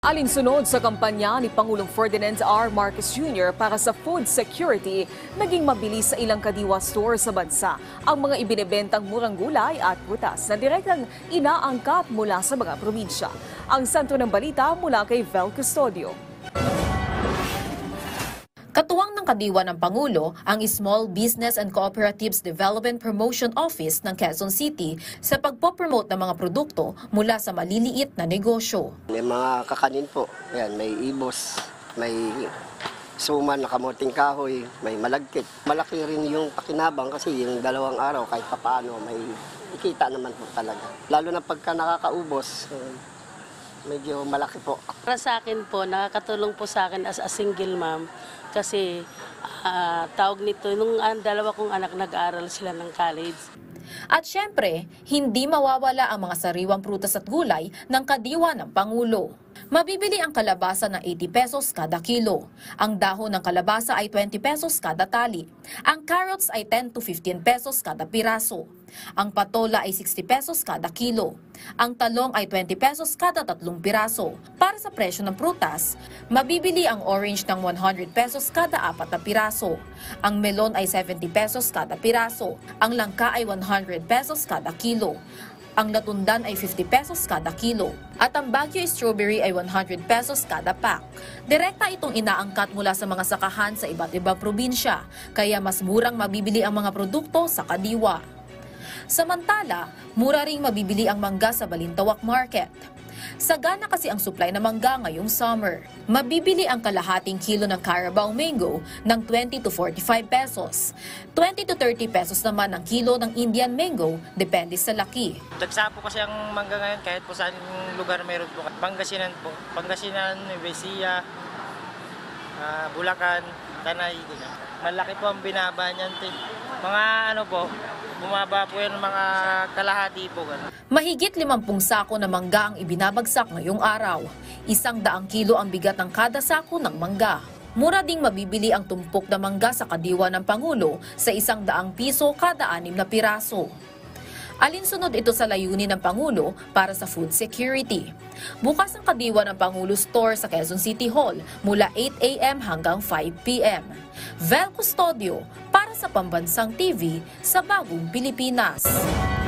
Alinsunod sa kampanya ni Pangulong Ferdinand R. Marcos Jr. para sa food security, naging mabilis sa ilang kadiwa store sa bansa ang mga ibinebentang murang gulay at prutas na direktang inaangkat mula sa mga probinsya. Ang sentro ng balita mula kay Vel Custodio. Katuwang ng kadiwa ng Pangulo ang Small Business and Cooperatives Development Promotion Office ng Quezon City sa pagpopromote ng mga produkto mula sa maliliit na negosyo. May mga kakanin po, ayan, may ibos, may suman na kamuting kahoy, may malagkit. Malaki rin yung pakinabang kasi yung 2 araw kahit papaano may ikita naman po talaga. Lalo na pagka nakakaubos, medyo malaki po. Para sa akin po, nakakatulong po sa akin as a single mom kasi tawag nito, nung 2 kong anak nag-aaral sila ng college. At syempre, hindi mawawala ang mga sariwang prutas at gulay ng kadiwa ng Pangulo. Mabibili ang kalabasa ng 80 pesos kada kilo. Ang dahon ng kalabasa ay 20 pesos kada tali. Ang carrots ay 10 to 15 pesos kada piraso. Ang patola ay 60 pesos kada kilo. Ang talong ay 20 pesos kada 3 piraso. Para sa presyo ng prutas, mabibili ang orange ng 100 pesos kada 4 na piraso. Ang melon ay 70 pesos kada piraso. Ang langka ay 100 pesos kada kilo. Ang latundan ay 50 pesos kada kilo. At ang Baguio strawberry ay 100 pesos kada pack. Direkta itong inaangkat mula sa mga sakahan sa iba't ibang probinsya, kaya mas murang mabibili ang mga produkto sa kadiwa. Samantala, mura ring mabibili ang mangga sa Balintawak Market. Sagana kasi ang supply ng mangga ngayong summer. Mabibili ang kalahating kilo ng Carabao mango ng 20 to 45 pesos. 20 to 30 pesos naman ang kilo ng Indian mango, depende sa laki. Dagsa po kasi ang mangga ngayon kahit po saan lugar meron po. Pangasinan po. Pangasinan, Nueva Ecija, Bulacan, Tanay. Malaki po ang binaba niyan. Mga bumaba po yan mga kalahati po. Mahigit 50 sako na mangga ang ibinabagsak ngayong araw. 100 kilo ang bigat ng kada sako ng mangga. Mura ding mabibili ang tumpok na mangga sa kadiwa ng Pangulo sa 100 piso kada 6 na piraso. Alinsunod ito sa layunin ng Pangulo para sa food security. Bukas ang kadiwa ng Pangulo Store sa Quezon City Hall mula 8 a.m. hanggang 5 p.m. Vel Custodio para sa Pambansang TV sa Bagong Pilipinas.